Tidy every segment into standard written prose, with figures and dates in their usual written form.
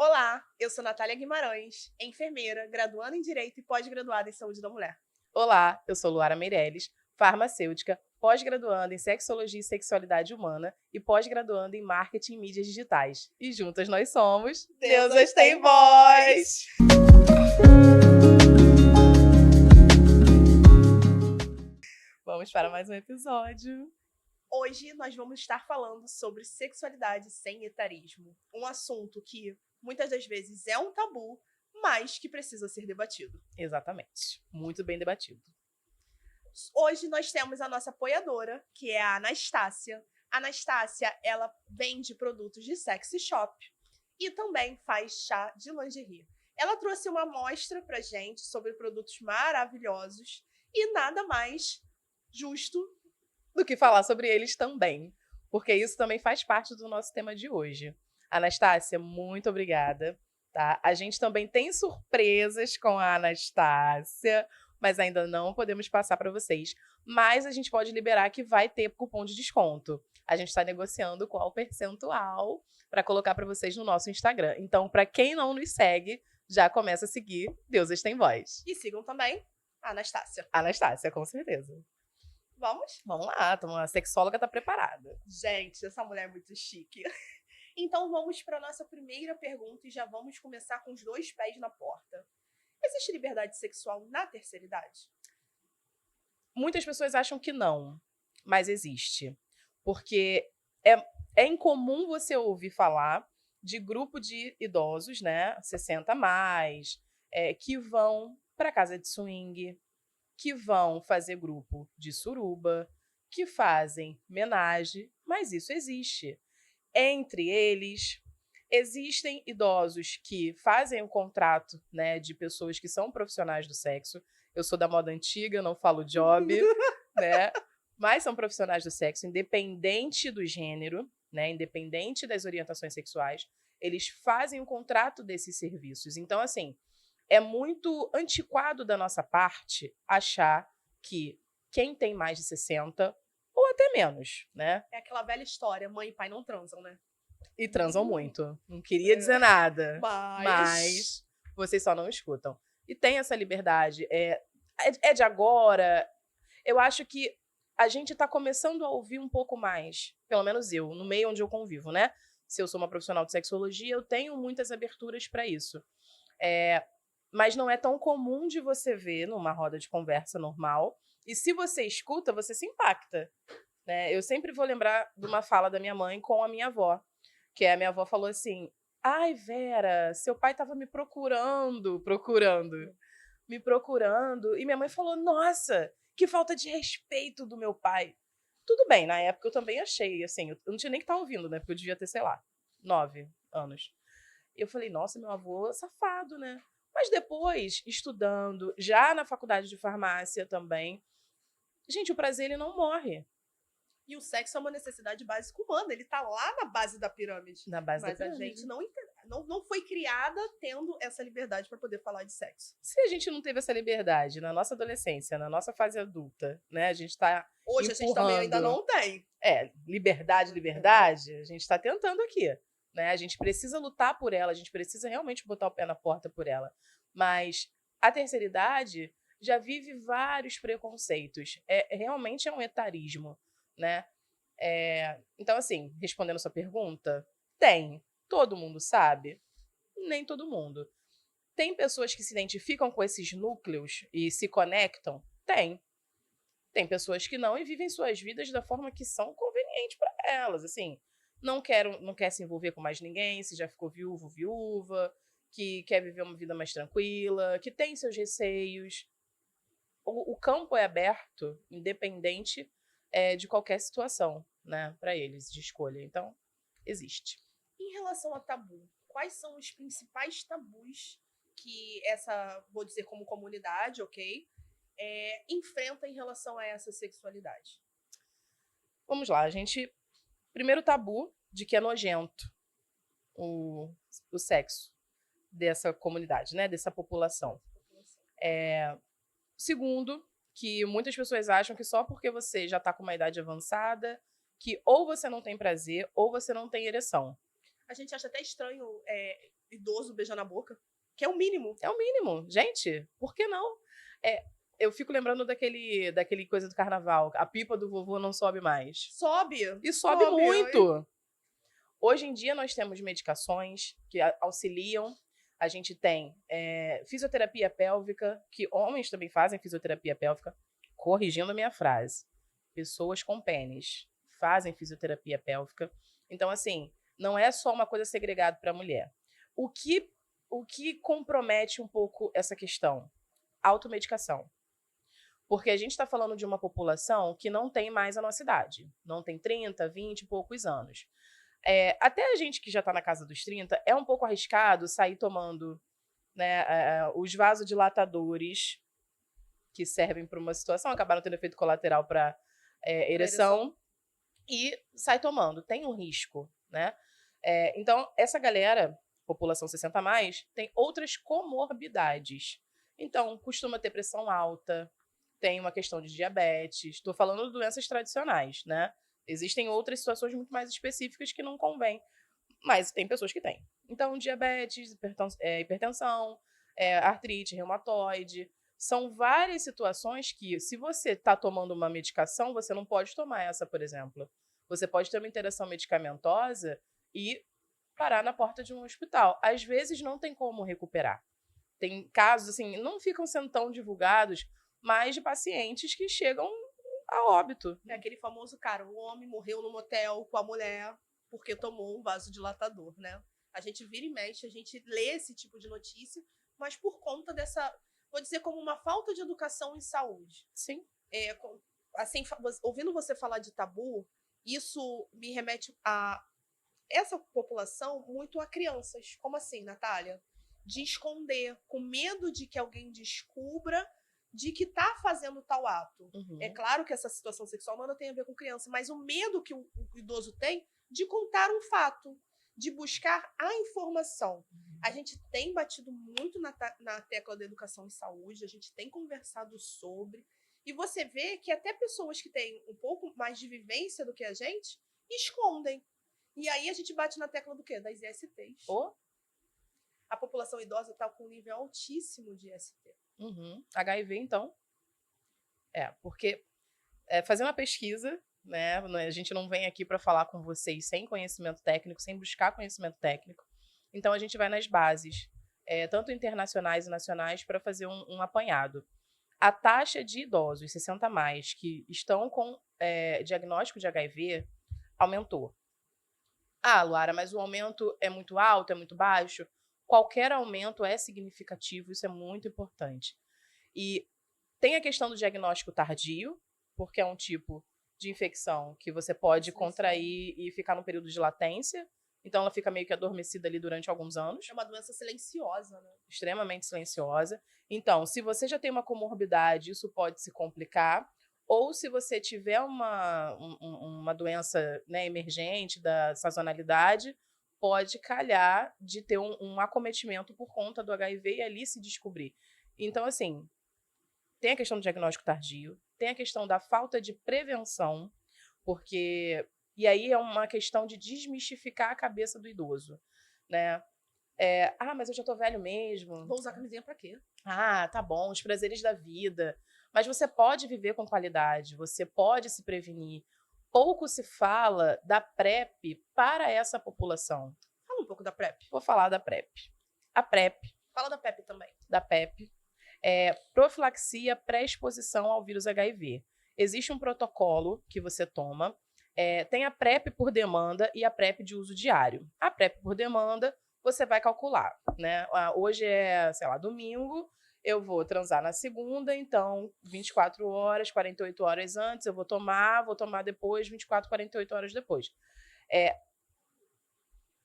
Olá, eu sou Natália Guimarães, enfermeira, graduanda em Direito e pós-graduada em Saúde da Mulher. Olá, eu sou Luara Meirelles, farmacêutica, pós-graduanda em Sexologia e Sexualidade Humana e pós-graduanda em Marketing e Mídias Digitais. E juntas nós somos Deusas Têm Voz! Vamos para mais um episódio. Hoje nós vamos estar falando sobre sexualidade sem etarismo, um assunto que muitas das vezes é um tabu, mas que precisa ser debatido. Exatamente, muito bem debatido. Hoje nós temos a nossa apoiadora, que é a Anastácia. A Anastácia, ela vende produtos de sexy shop e também faz chá de lingerie. Ela trouxe uma amostra pra gente sobre produtos maravilhosos e nada mais justo. Do que falar sobre eles também, porque isso também faz parte do nosso tema de hoje. Anastácia, muito obrigada. Tá? A gente também tem surpresas com a Anastácia, mas ainda não podemos passar para vocês. Mas a gente pode liberar que vai ter cupom de desconto. A gente está negociando qual percentual para colocar para vocês no nosso Instagram. Então, para quem não nos segue, já começa a seguir Deusas Têm Voz. E sigam também a Anastácia. Anastácia, com certeza. Vamos? Vamos lá, a sexóloga está preparada. Gente, essa mulher é muito chique. Então vamos para a nossa primeira pergunta e já vamos começar com os dois pés na porta. Existe liberdade sexual na terceira idade? Muitas pessoas acham que não, mas existe. Porque é incomum você ouvir falar de grupo de idosos, né, 60 a mais, que vão para casa de swing, que vão fazer grupo de suruba, que fazem menage, mas isso existe. Entre eles, existem idosos que fazem o contrato, né, de pessoas que são profissionais do sexo. Eu sou da moda antiga, não falo job, né? Mas são profissionais do sexo, independente do gênero, né, independente das orientações sexuais, eles fazem o contrato desses serviços. Então, assim, é muito antiquado da nossa parte achar que quem tem mais de 60 ou até menos, né? É aquela velha história, mãe e pai não transam, né? E transam muito. Não queria dizer nada, Mas vocês só não escutam. E tem essa liberdade. É de agora. Eu acho que a gente está começando a ouvir um pouco mais, pelo menos eu, no meio onde eu convivo, né? Se eu sou uma profissional de sexologia, eu tenho muitas aberturas para isso. Mas não é tão comum de você ver numa roda de conversa normal. E se você escuta, você se impacta. Né? Eu sempre vou lembrar de uma fala da minha mãe com a minha avó. Que a minha avó falou assim: ai, Vera, seu pai estava me procurando. E minha mãe falou: nossa, que falta de respeito do meu pai. Tudo bem, na época eu também achei, assim, eu não tinha nem que estar ouvindo, né? Porque eu devia ter, sei lá, 9 anos. Eu falei: nossa, meu avô safado, né? Mas depois, estudando, já na faculdade de farmácia também, gente, o prazer ele não morre. E o sexo é uma necessidade básica humana, ele tá lá na base da pirâmide. Na base Mas da a pirâmide. gente não foi criada tendo essa liberdade para poder falar de sexo. Se a gente não teve essa liberdade na nossa adolescência, na nossa fase adulta, né? A gente tá Hoje a gente também ainda não tem. Liberdade, a gente tá tentando aqui, né? A gente precisa lutar por ela, a gente precisa realmente botar o pé na porta por ela. Mas a terceira idade já vive vários preconceitos. Realmente é um etarismo, né? Então, assim, respondendo a sua pergunta, tem. Todo mundo sabe? Nem todo mundo. Tem pessoas que se identificam com esses núcleos e se conectam? Tem. Tem pessoas que não e vivem suas vidas da forma que são convenientes para elas. Assim, não quer se envolver com mais ninguém, se já ficou viúvo, viúva, que quer viver uma vida mais tranquila, que tem seus receios. O campo é aberto, independente de qualquer situação, né, para eles de escolha. Então, existe. Em relação a tabu, quais são os principais tabus que vou dizer como comunidade, ok, enfrenta em relação a essa sexualidade? Vamos lá, primeiro tabu de que é nojento o sexo dessa comunidade, né, dessa população. Segundo, que muitas pessoas acham que só porque você já está com uma idade avançada, que ou você não tem prazer ou você não tem ereção. A gente acha até estranho idoso beijar na boca, que é o mínimo. É o mínimo. Gente, por que não? Eu fico lembrando daquele coisa do carnaval. A pipa do vovô não sobe mais. Sobe. E sobe muito. Hoje em dia nós temos medicações que auxiliam. A gente tem fisioterapia pélvica, que homens também fazem fisioterapia pélvica. Corrigindo a minha frase. Pessoas com pênis fazem fisioterapia pélvica. Então, assim, não é só uma coisa segregada para a mulher. O que compromete um pouco essa questão? Automedicação. Porque a gente está falando de uma população que não tem mais a nossa idade. Não tem 30, 20 e poucos anos. Até a gente que já está na casa dos 30, é um pouco arriscado sair tomando, né, os vasodilatadores que servem para uma situação, acabaram tendo efeito colateral para ereção, e sai tomando. Tem um risco, né? Então, essa galera, população 60 a mais, tem outras comorbidades. Então, costuma ter pressão alta, tem uma questão de diabetes. Estou falando de doenças tradicionais, né? Existem outras situações muito mais específicas que não convém, mas tem pessoas que têm. Então, diabetes, hipertensão, artrite reumatoide, são várias situações que, se você está tomando uma medicação, você não pode tomar essa, por exemplo. Você pode ter uma interação medicamentosa e parar na porta de um hospital. Às vezes não tem como recuperar. Tem casos, assim, não ficam sendo tão divulgados, mas de pacientes que chegam a óbito. É aquele famoso cara, o homem morreu no motel com a mulher porque tomou um vasodilatador, né? A gente vira e mexe, a gente lê esse tipo de notícia, mas por conta dessa, vou dizer, como uma falta de educação em saúde. Sim. Assim, ouvindo você falar de tabu, isso me remete a essa população muito a crianças. Como assim, Natália? De esconder, com medo de que alguém descubra de que tá fazendo tal ato. Uhum. É claro que essa situação sexual nada tem a ver com criança, mas o medo que o idoso tem de contar um fato, de buscar a informação. A gente tem batido muito na tecla da educação em saúde, a gente tem conversado sobre, e você vê que até pessoas que têm um pouco mais de vivência do que a gente, escondem. E aí a gente bate na tecla do quê? Das ISTs. A população idosa está com um nível altíssimo de IST. Uhum. HIV, então. Porque fazer uma pesquisa, né? A gente não vem aqui para falar com vocês sem conhecimento técnico, sem buscar conhecimento técnico. Então a gente vai nas bases, tanto internacionais e nacionais, para fazer um apanhado. A taxa de idosos 60 a mais que estão com diagnóstico de HIV aumentou. Ah, Luara, mas o aumento é muito alto, é muito baixo? Qualquer aumento é significativo, isso é muito importante. E tem a questão do diagnóstico tardio, porque é um tipo de infecção que você pode contrair e ficar num período de latência. Então, ela fica meio que adormecida ali durante alguns anos. É uma doença silenciosa, né? Extremamente silenciosa. Então, se você já tem uma comorbidade, isso pode se complicar. Ou se você tiver uma doença, né, emergente da sazonalidade, pode calhar de ter um acometimento por conta do HIV e ali se descobrir. Então, assim, tem a questão do diagnóstico tardio, tem a questão da falta de prevenção, porque... E aí é uma questão de desmistificar a cabeça do idoso, né? Mas eu já tô velho mesmo. Vou usar camisinha pra quê? Tá bom, os prazeres da vida. Mas você pode viver com qualidade, você pode se prevenir. Pouco se fala da PrEP para essa população. Fala um pouco da PrEP. Vou falar da PrEP. A PrEP. Fala da PEP também. Da PEP. Profilaxia pré-exposição ao vírus HIV. Existe um protocolo que você toma. Tem a PrEP por demanda e a PrEP de uso diário. A PrEP por demanda, você vai calcular, né? Hoje é, sei lá, domingo, eu vou transar na segunda, então 24 horas, 48 horas antes eu vou tomar depois, 24, 48 horas depois.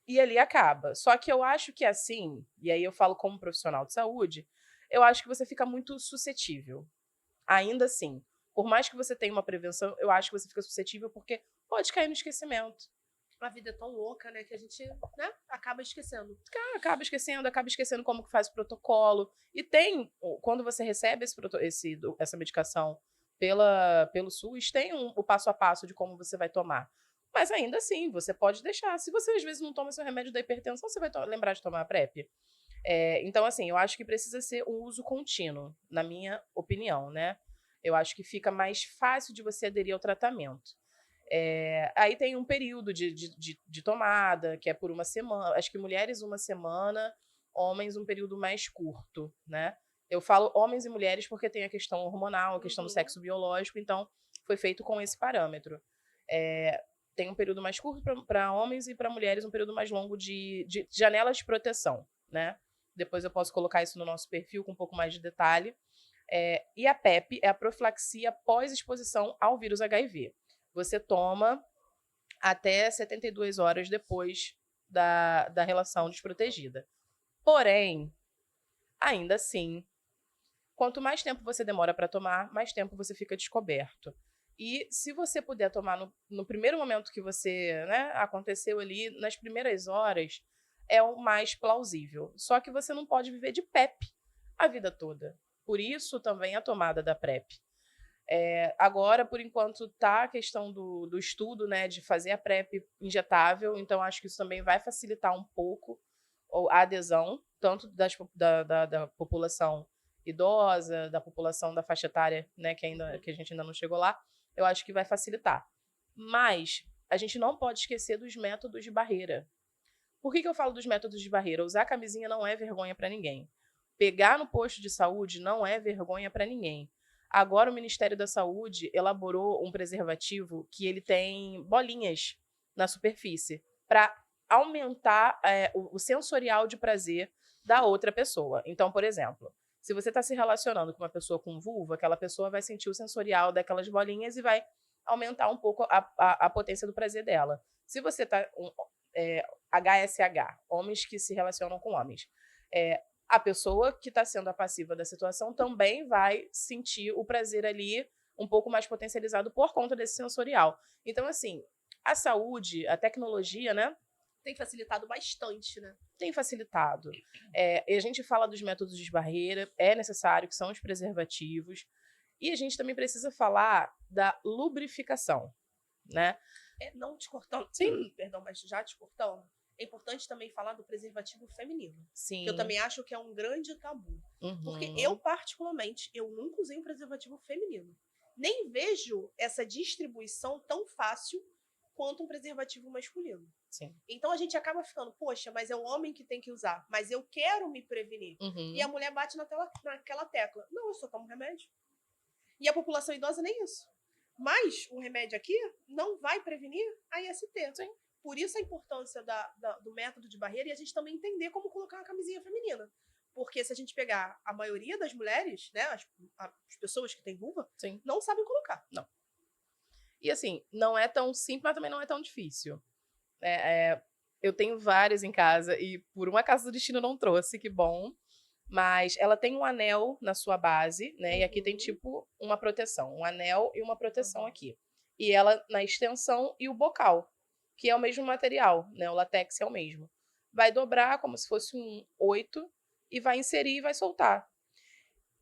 E ali acaba. Só que eu acho que assim, e aí eu falo como profissional de saúde, eu acho que você fica muito suscetível. Ainda assim, por mais que você tenha uma prevenção, eu acho que você fica suscetível porque pode cair no esquecimento. A vida é tão louca, né, que a gente, né, acaba esquecendo. Acaba esquecendo como que faz o protocolo. E tem, quando você recebe essa medicação pelo SUS, tem o passo a passo de como você vai tomar. Mas ainda assim, você pode deixar. Se você às vezes não toma seu remédio da hipertensão, você vai lembrar de tomar a PrEP. Então, assim, eu acho que precisa ser um uso contínuo, na minha opinião, né? Eu acho que fica mais fácil de você aderir ao tratamento. Aí tem um período de tomada, que é por uma semana. Acho que mulheres uma semana, homens um período mais curto, né? Eu falo homens e mulheres porque tem a questão hormonal, a questão do sexo biológico, então foi feito com esse parâmetro. Tem um período mais curto para homens e para mulheres um período mais longo de janelas de proteção, né? Depois eu posso colocar isso no nosso perfil com um pouco mais de detalhe. E a PEP é a profilaxia pós-exposição ao vírus HIV. Você toma até 72 horas depois da relação desprotegida. Porém, ainda assim, quanto mais tempo você demora para tomar, mais tempo você fica descoberto. E se você puder tomar no primeiro momento que você, né, aconteceu ali, nas primeiras horas, é o mais plausível. Só que você não pode viver de PEP a vida toda. Por isso também a tomada da PrEP. Agora, por enquanto, está a questão do estudo, né, de fazer a PrEP injetável, então acho que isso também vai facilitar um pouco a adesão, tanto da população idosa, da população da faixa etária, né, que a gente ainda não chegou lá, eu acho que vai facilitar. Mas a gente não pode esquecer dos métodos de barreira. Por que eu falo dos métodos de barreira? Usar camisinha não é vergonha para ninguém. Pegar no posto de saúde não é vergonha para ninguém. Agora o Ministério da Saúde elaborou um preservativo que ele tem bolinhas na superfície para aumentar o sensorial de prazer da outra pessoa. Então, por exemplo, se você está se relacionando com uma pessoa com vulva, aquela pessoa vai sentir o sensorial daquelas bolinhas e vai aumentar um pouco a potência do prazer dela. Se você está... HSH, homens que se relacionam com homens. A pessoa que está sendo a passiva da situação também vai sentir o prazer ali um pouco mais potencializado por conta desse sensorial. Então, assim, a saúde, a tecnologia, né? Tem facilitado bastante, né? Tem facilitado. E a gente fala dos métodos de barreira, é necessário, que são os preservativos. E a gente também precisa falar da lubrificação, né? Não te cortando, Sim. Perdão, mas já te cortando, é importante também falar do preservativo feminino. Sim. Que eu também acho que é um grande tabu. Uhum. Porque eu, particularmente, eu nunca usei um preservativo feminino. Nem vejo essa distribuição tão fácil quanto um preservativo masculino. Sim. Então a gente acaba ficando, poxa, mas é o homem que tem que usar, mas eu quero me prevenir. Uhum. E a mulher bate naquela tecla. Não, eu só tomo remédio. E a população idosa nem isso. Mas o remédio aqui não vai prevenir a IST. Sim. Por isso a importância do método de barreira e a gente também entender como colocar uma camisinha feminina. Porque se a gente pegar a maioria das mulheres, né, as pessoas que têm vulva, Sim. não sabem colocar. Não. E assim, não é tão simples, mas também não é tão difícil. Eu tenho várias em casa e por uma acaso do destino não trouxe, que bom. Mas ela tem um anel na sua base, né? E aqui tem tipo uma proteção, um anel e uma proteção aqui. E ela na extensão e o bocal, que é o mesmo material, né? O látex é o mesmo. Vai dobrar como se fosse um 8 e vai inserir e vai soltar.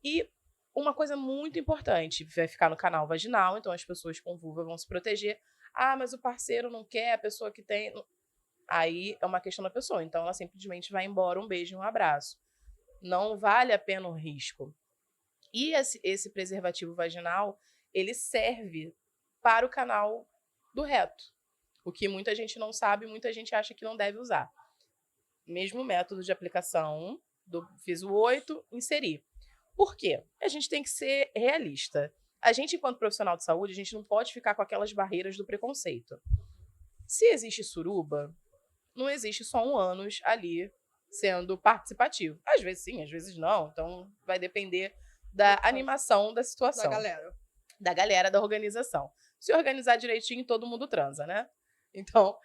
E uma coisa muito importante, vai ficar no canal vaginal, então as pessoas com vulva vão se proteger. Ah, mas o parceiro não quer, a pessoa que tem... Aí é uma questão da pessoa, então ela simplesmente vai embora, um beijo e um abraço. Não vale a pena o risco. E esse preservativo vaginal, ele serve para o canal do reto. O que muita gente não sabe, muita gente acha que não deve usar. Mesmo método de aplicação, fiz o 8, inseri. Por quê? A gente tem que ser realista. A gente, enquanto profissional de saúde, a gente não pode ficar com aquelas barreiras do preconceito. Se existe suruba, não existe só um ânus ali sendo participativo. Às vezes sim, às vezes não. Então, vai depender da animação da situação. Da galera, da organização. Se organizar direitinho, todo mundo transa, né? Então,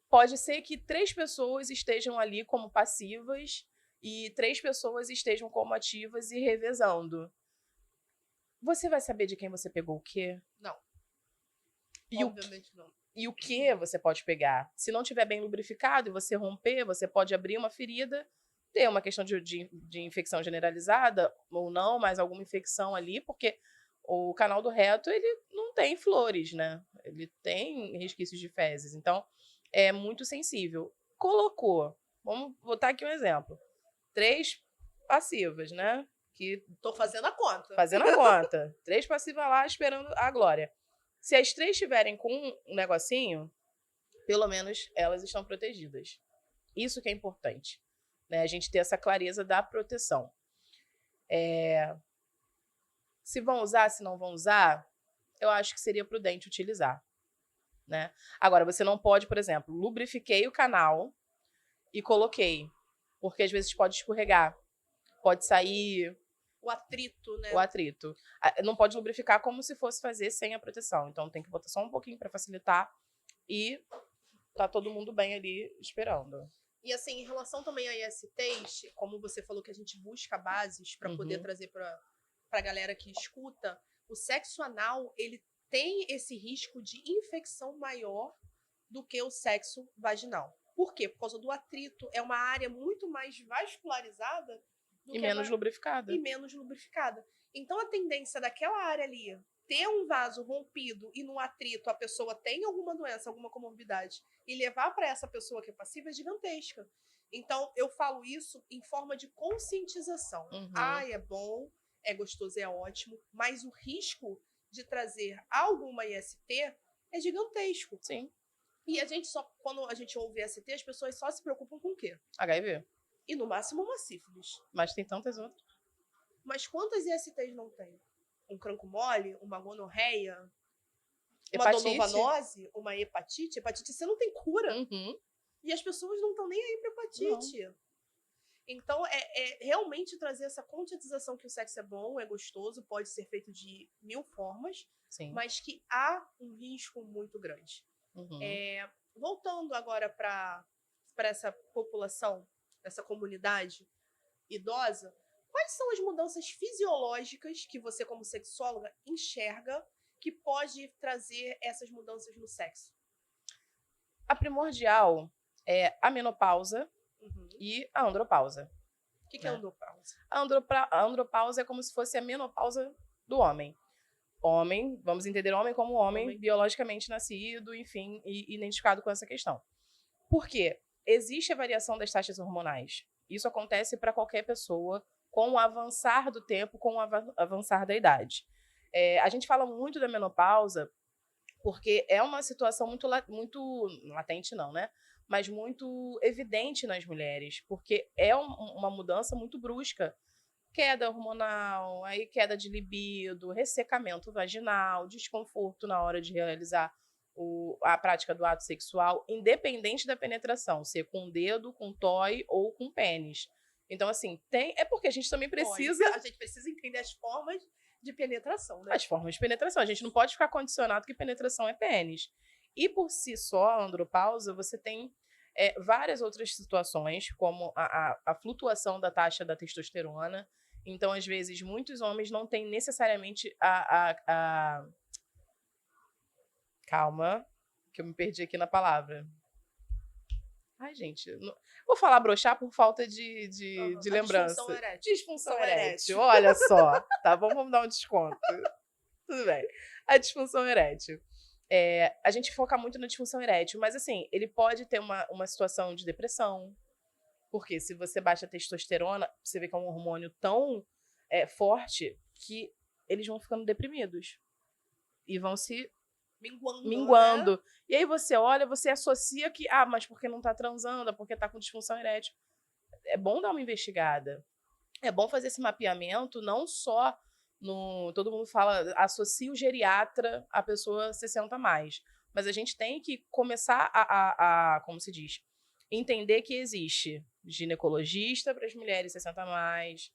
pode ser que 3 pessoas estejam ali como passivas e 3 pessoas estejam como ativas e revezando. Você vai saber de quem você pegou o quê? Não. Obviamente não. E o que você pode pegar? Se não estiver bem lubrificado e você romper, você pode abrir uma ferida, ter uma questão de infecção generalizada ou não, mas alguma infecção ali, porque O canal do reto, ele não tem flores, né? Ele tem resquícios de fezes. Então, é muito sensível. Colocou, vamos botar aqui um exemplo. 3 passivas, né? Que Tô fazendo a conta. fazendo a conta. 3 passivas lá esperando a glória. Se as 3 estiverem com um negocinho, pelo menos elas estão protegidas. Isso que é importante, né? A gente ter essa clareza da proteção. Se vão usar, se não vão usar, eu acho que seria prudente utilizar, né? Agora, você não pode, por exemplo, lubrifiquei o canal e coloquei, porque às vezes pode escorregar, pode sair O atrito, né? o atrito. Não pode lubrificar como se fosse fazer sem a proteção. Então tem que botar só um pouquinho para facilitar e tá todo mundo bem ali esperando. E assim, em relação também a ISTs, como você falou que a gente busca bases para poder trazer para a galera que escuta, o sexo anal, ele tem esse risco de infecção maior do que o sexo vaginal. Por quê? Por causa do atrito. É uma área muito mais vascularizada do E que menos lubrificada. e menos lubrificada. Então a tendência daquela área ali ter um vaso rompido e no atrito a pessoa tem alguma doença, alguma comorbidade e levar para essa pessoa que é passiva é gigantesca. Então eu falo isso em forma de conscientização. É bom, é gostoso, é ótimo, mas o risco de trazer alguma IST é gigantesco. Sim. E a gente só, quando a gente ouve IST, as pessoas só se preocupam com o quê? HIV. E no máximo uma sífilis. Mas tem tantas outras. Mas quantas ISTs não tem? Um cancro mole, uma gonorreia, uma Hepatite. donovanose, uma hepatite. Hepatite C não tem cura. Uhum. E as pessoas não estão nem aí pra hepatite. Não. Então, é realmente trazer essa conscientização que o sexo é bom, é gostoso, pode ser feito de 1000 formas, Sim. mas que há um risco muito grande. Voltando agora para essa população, essa comunidade idosa, quais são as mudanças fisiológicas que você, como sexóloga, enxerga que pode trazer essas mudanças no sexo? A primordial é a menopausa e a andropausa. O que é andropausa? A andropausa é como se fosse a menopausa do homem. Homem, vamos entender homem como homem biologicamente nascido, enfim, e identificado com essa questão. Por quê? Existe a variação das taxas hormonais. Isso acontece para qualquer pessoa com o avançar do tempo, com o avançar da idade. A gente fala muito da menopausa porque é uma situação muito latente, não, né? Mas muito evidente nas mulheres, porque é uma mudança muito brusca. Queda hormonal, aí queda de libido, ressecamento vaginal, desconforto na hora de realizar a prática do ato sexual, independente da penetração, ser com dedo, com toy ou com pênis. Então, assim, é porque a gente também precisa... A gente precisa entender as formas de penetração, né? As formas de penetração. A gente não pode ficar condicionado que penetração é pênis. E por si só, a andropausa, você tem várias outras situações, como a flutuação da taxa da testosterona. Então, às vezes, muitos homens não têm necessariamente Calma, que eu me perdi aqui na palavra. Ai, gente, vou falar broxar por falta de lembrança. Disfunção erétil. Disfunção erétil, olha só. Tá bom, vamos dar um desconto. Tudo bem. A disfunção erétil. A gente foca muito na disfunção erétil, mas assim, ele pode ter uma situação de depressão. Porque se você baixa a testosterona, você vê que é um hormônio tão forte que eles vão ficando deprimidos. E vão se minguando. Né? E aí você olha, você associa que, mas porque não tá transando, porque tá com disfunção erétil. É bom dar uma investigada. É bom fazer esse mapeamento, não só todo mundo fala, associa o geriatra à pessoa 60 mais. Mas a gente tem que começar como se diz, entender que existe ginecologista para as mulheres 60 mais,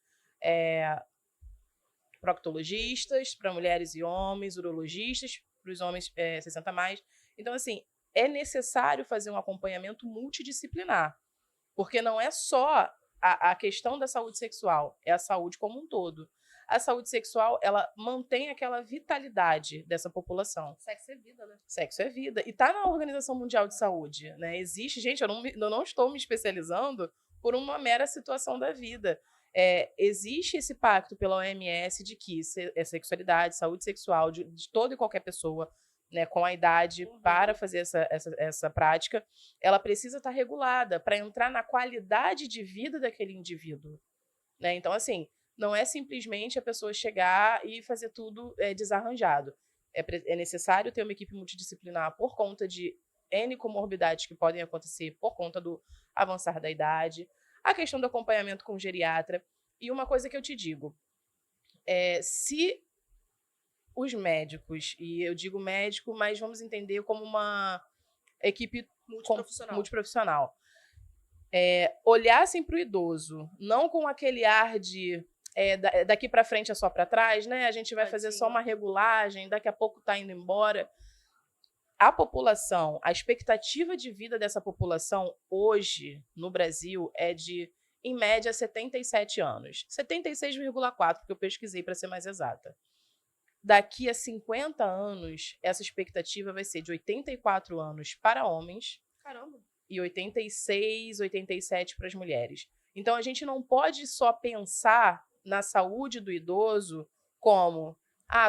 proctologistas para mulheres e homens, urologistas para os homens 60 mais. Então, assim, é necessário fazer um acompanhamento multidisciplinar, porque não é só a questão da saúde sexual, é a saúde como um todo. A saúde sexual, ela mantém aquela vitalidade dessa população. Sexo é vida, né? Sexo é vida. E tá na Organização Mundial de Saúde, né? Existe, gente, eu não estou me especializando por uma mera situação da vida. existe esse pacto pela OMS de que sexualidade, saúde sexual de toda e qualquer pessoa, né, com a idade para fazer essa prática, ela precisa estar regulada para entrar na qualidade de vida daquele indivíduo. Né? Então, assim, não é simplesmente a pessoa chegar e fazer tudo desarranjado. É necessário ter uma equipe multidisciplinar por conta de N comorbidades que podem acontecer por conta do avançar da idade, a questão do acompanhamento com o geriatra. E uma coisa que eu te digo, se os médicos, e eu digo médico, mas vamos entender como uma equipe multiprofissional, olhassem para o idoso, não com aquele ar de daqui para frente é só para trás, né? A gente vai fazer só uma regulagem, daqui a pouco está indo embora. A população, a expectativa de vida dessa população hoje no Brasil é de, em média, 77 anos. 76,4, porque eu pesquisei para ser mais exata. Daqui a 50 anos, essa expectativa vai ser de 84 anos para homens. Caramba. E 86, 87 para as mulheres. Então, a gente não pode só pensar na saúde do idoso como,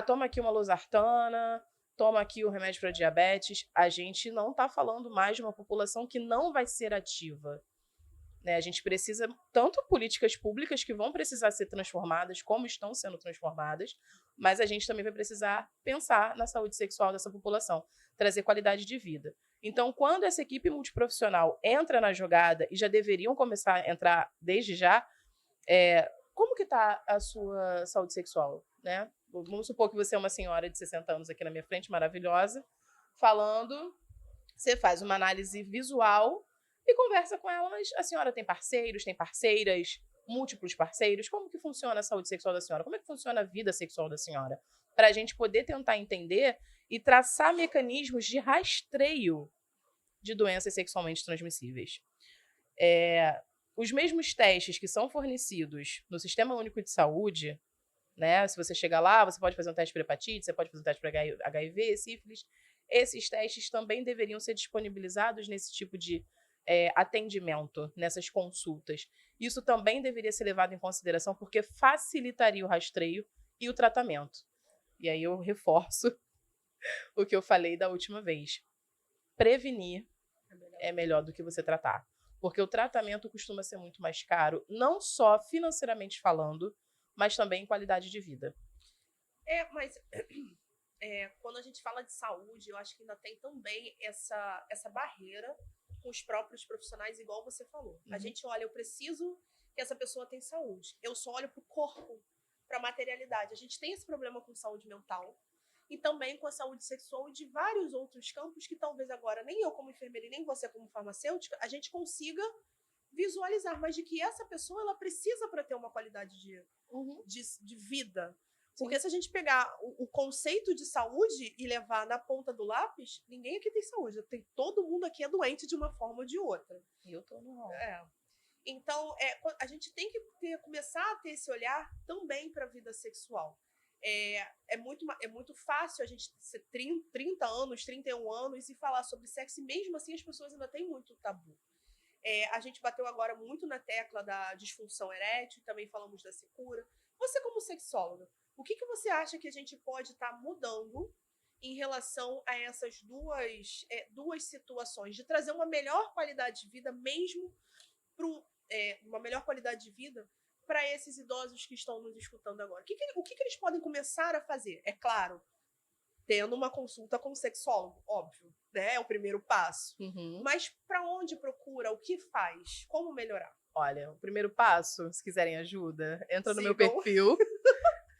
toma aqui uma losartana, toma aqui o remédio para diabetes. A gente não está falando mais de uma população que não vai ser ativa. Né? A gente precisa tanto políticas públicas que vão precisar ser transformadas, como estão sendo transformadas, mas a gente também vai precisar pensar na saúde sexual dessa população, trazer qualidade de vida. Então, quando essa equipe multiprofissional entra na jogada, e já deveriam começar a entrar desde já, como que está a sua saúde sexual? Né? Vamos supor que você é uma senhora de 60 anos aqui na minha frente, maravilhosa, falando, você faz uma análise visual e conversa com ela, mas a senhora tem parceiros, tem parceiras, múltiplos parceiros? Como que funciona a saúde sexual da senhora? Como é que funciona a vida sexual da senhora? Para a gente poder tentar entender e traçar mecanismos de rastreio de doenças sexualmente transmissíveis. Os mesmos testes que são fornecidos no Sistema Único de Saúde, né? Se você chegar lá, você pode fazer um teste para hepatite, você pode fazer um teste para HIV, sífilis. Esses testes também deveriam ser disponibilizados nesse tipo de atendimento, nessas consultas. Isso também deveria ser levado em consideração porque facilitaria o rastreio e o tratamento. E aí eu reforço o que eu falei da última vez. Prevenir é melhor do que você tratar. Porque o tratamento costuma ser muito mais caro, não só financeiramente falando, mas também em qualidade de vida. Mas quando a gente fala de saúde, eu acho que ainda tem também essa barreira com os próprios profissionais, igual você falou. A gente olha, eu preciso que essa pessoa tenha saúde. Eu só olho para o corpo, para a materialidade. A gente tem esse problema com saúde mental e também com a saúde sexual e de vários outros campos que talvez agora nem eu como enfermeira e nem você como farmacêutica, a gente consiga visualizar, mas de que essa pessoa ela precisa para ter uma qualidade de vida. Porque se a gente pegar o conceito de saúde e levar na ponta do lápis, ninguém aqui tem saúde. Todo mundo aqui é doente de uma forma ou de outra. Eu tô no rol. Então, a gente tem que começar a ter esse olhar também para a vida sexual. É muito fácil a gente ter 30 anos, 31 anos e falar sobre sexo, e mesmo assim as pessoas ainda têm muito tabu. A gente bateu agora muito na tecla da disfunção erétil, também falamos da secura. Você como sexóloga, o que você acha que a gente pode estar mudando em relação a essas duas situações, de trazer uma melhor qualidade de vida mesmo uma melhor qualidade de vida para esses idosos que estão nos escutando agora? O que eles podem começar a fazer? É claro, tendo uma consulta com o sexólogo, óbvio, né? É o primeiro passo. Mas para onde procura? O que faz? Como melhorar? Olha, o primeiro passo, se quiserem ajuda, entra no meu perfil.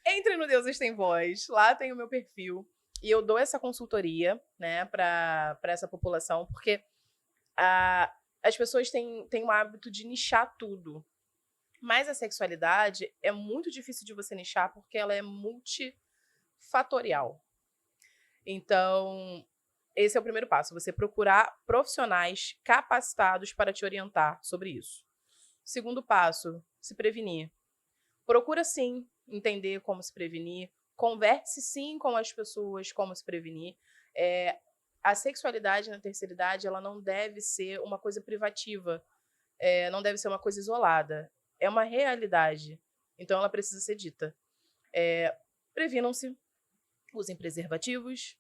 Entre no Deusas Tem Voz, lá tem o meu perfil. E eu dou essa consultoria, né, para essa população, porque as pessoas têm um hábito de nichar tudo. Mas a sexualidade é muito difícil de você nichar porque ela é multifatorial. Então, esse é o primeiro passo, você procurar profissionais capacitados para te orientar sobre isso. Segundo passo, se prevenir. Procura, sim, entender como se prevenir. Converse, sim, com as pessoas como se prevenir. A sexualidade na terceira idade, ela não deve ser uma coisa privativa. Não deve ser uma coisa isolada. é uma realidade. Então, ela precisa ser dita. Previnam-se, usem preservativos,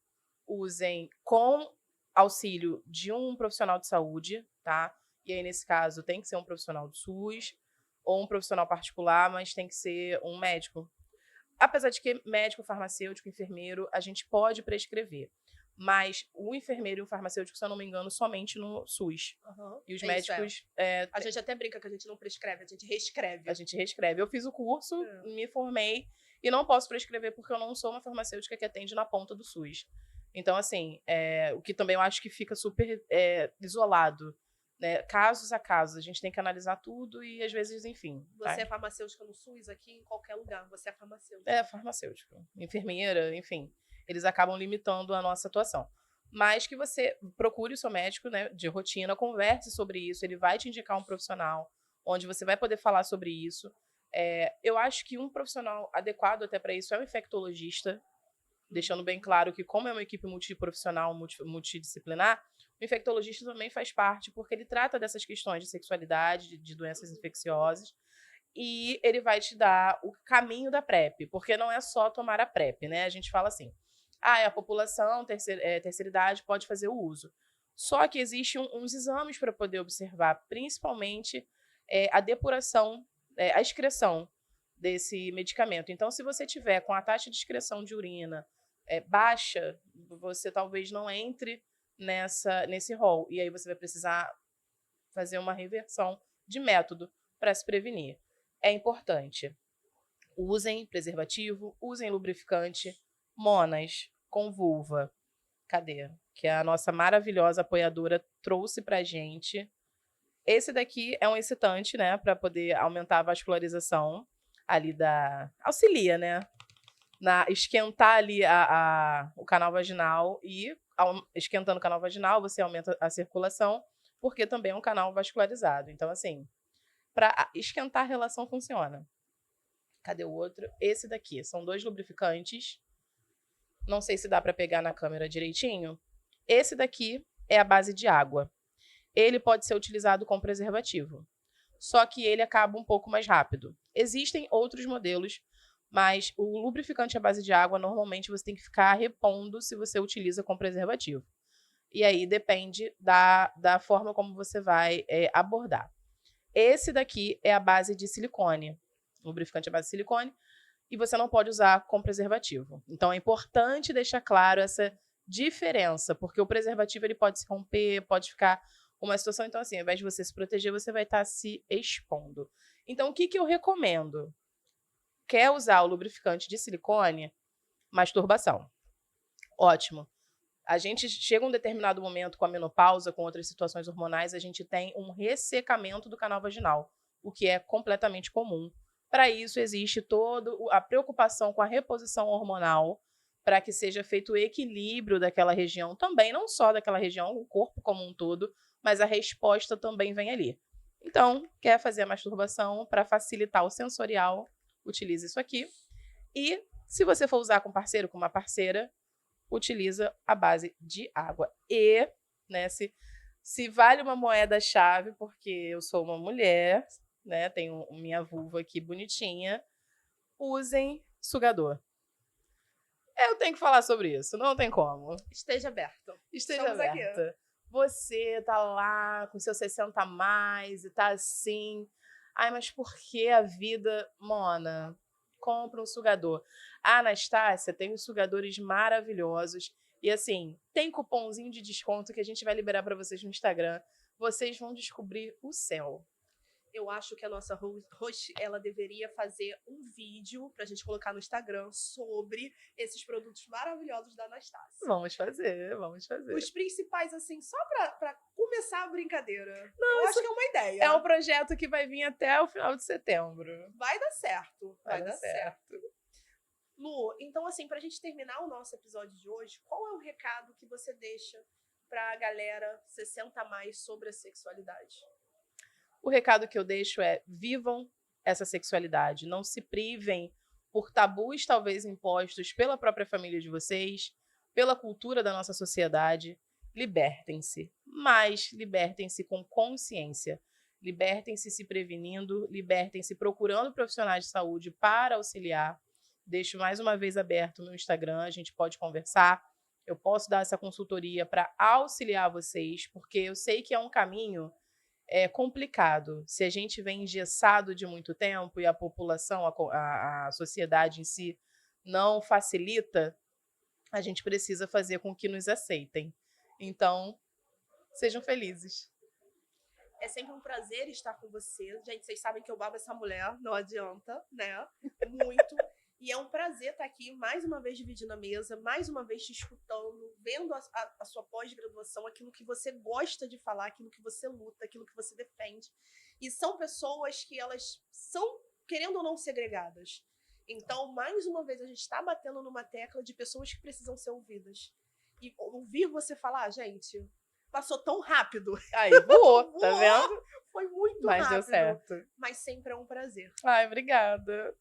usem com auxílio de um profissional de saúde, tá? E aí, nesse caso, tem que ser um profissional do SUS ou um profissional particular, mas tem que ser um médico. Apesar de que médico, farmacêutico, enfermeiro, a gente pode prescrever. Mas o enfermeiro e o farmacêutico, se eu não me engano, somente no SUS. Uhum. E os Isso, médicos... A gente até brinca que a gente não prescreve, a gente reescreve. A gente reescreve. Eu fiz o curso, me formei, e não posso prescrever porque eu não sou uma farmacêutica que atende na ponta do SUS. Então, assim, o que também eu acho que fica super isolado, né? Casos a casos, a gente tem que analisar tudo e, às vezes, enfim. Você é farmacêutica no SUS aqui, em qualquer lugar, você é farmacêutica. Farmacêutico. Enfermeira, enfim. Eles acabam limitando a nossa atuação. Mas que você procure o seu médico, né, de rotina, converse sobre isso, ele vai te indicar um profissional, onde você vai poder falar sobre isso. Eu acho que um profissional adequado até para isso é o infectologista, deixando bem claro que, como é uma equipe multiprofissional, multidisciplinar, o infectologista também faz parte, porque ele trata dessas questões de sexualidade, de doenças infecciosas, e ele vai te dar o caminho da PrEP, porque não é só tomar a PrEP, né? A gente fala assim, a população, terceira idade, pode fazer o uso. Só que existem uns exames para poder observar, principalmente a depuração, a excreção desse medicamento. Então, se você tiver com a taxa de excreção de urina baixa, você talvez não entre nesse rol. E aí você vai precisar fazer uma reversão de método para se prevenir. É importante. Usem preservativo, usem lubrificante, monas com vulva. Cadê? Que a nossa maravilhosa apoiadora trouxe pra gente. Esse daqui é um excitante, né? Para poder aumentar a vascularização ali auxilia, né? Esquentar ali o canal vaginal e, esquentando o canal vaginal, você aumenta a circulação, porque também é um canal vascularizado. Então, assim, para esquentar a relação funciona. Cadê o outro? Esse daqui. São 2 lubrificantes. Não sei se dá para pegar na câmera direitinho. Esse daqui é a base de água. Ele pode ser utilizado com preservativo. Só que ele acaba um pouco mais rápido. Existem outros modelos, mas o lubrificante à base de água, normalmente você tem que ficar repondo se você utiliza com preservativo. E aí depende da forma como você vai abordar. Esse daqui é a base de silicone. Lubrificante à base de silicone. E você não pode usar com preservativo. Então, é importante deixar claro essa diferença, porque o preservativo ele pode se romper, pode ficar uma situação... Então, assim, ao invés de você se proteger, você vai estar se expondo. Então, o que eu recomendo? Quer usar o lubrificante de silicone? Masturbação. Ótimo. A gente chega a um determinado momento com a menopausa, com outras situações hormonais, a gente tem um ressecamento do canal vaginal, o que é completamente comum. Para isso, existe toda a preocupação com a reposição hormonal, para que seja feito o equilíbrio daquela região também, não só daquela região, o corpo como um todo, mas a resposta também vem ali. Então, quer fazer a masturbação para facilitar o sensorial, utilize isso aqui. E se você for usar com parceiro, com uma parceira, utiliza a base de água. E, né, se vale uma moeda-chave, porque eu sou uma mulher, né, tenho minha vulva aqui bonitinha, usem sugador. Eu tenho que falar sobre isso, não tem como. Esteja aberto. Esteja aberta. Aqui. Você tá lá com seus 60 a mais e tá assim... Ai, mas por que a vida... Mona, compra um sugador. A Anastácia tem uns sugadores maravilhosos. E assim, tem cupomzinho de desconto que a gente vai liberar para vocês no Instagram. Vocês vão descobrir o céu. Eu acho que a nossa host, ela deveria fazer um vídeo pra gente colocar no Instagram sobre esses produtos maravilhosos da Anastácia. Vamos fazer. Os principais, assim, só pra começar a brincadeira. Não, eu acho que é uma ideia. É um projeto que vai vir até o final de setembro. Vai dar certo. Vai dar certo. Lu, então, assim, pra gente terminar o nosso episódio de hoje, qual é o recado que você deixa pra galera 60 a mais sobre a sexualidade? O recado que eu deixo é: vivam essa sexualidade, não se privem por tabus talvez impostos pela própria família de vocês, pela cultura da nossa sociedade. Libertem-se, mas libertem-se com consciência. Libertem-se se prevenindo, libertem-se procurando profissionais de saúde para auxiliar. Deixo mais uma vez aberto o meu Instagram, a gente pode conversar. Eu posso dar essa consultoria para auxiliar vocês, porque eu sei que é um caminho complicado. Se a gente vem engessado de muito tempo e a população, a sociedade em si, não facilita, a gente precisa fazer com que nos aceitem. Então, sejam felizes. É sempre um prazer estar com você. Gente, vocês sabem que eu babo essa mulher, não adianta, né? Muito. E é um prazer estar aqui, mais uma vez dividindo a mesa, mais uma vez te escutando, vendo a sua pós-graduação, aquilo que você gosta de falar, aquilo que você luta, aquilo que você defende. E são pessoas que elas são, querendo ou não, segregadas. Então, mais uma vez, a gente está batendo numa tecla de pessoas que precisam ser ouvidas. E ouvir você falar, gente, passou tão rápido. Aí, voou, tá vendo? Foi muito Mas rápido. deu certo. Mas sempre é um prazer. Ai, obrigada.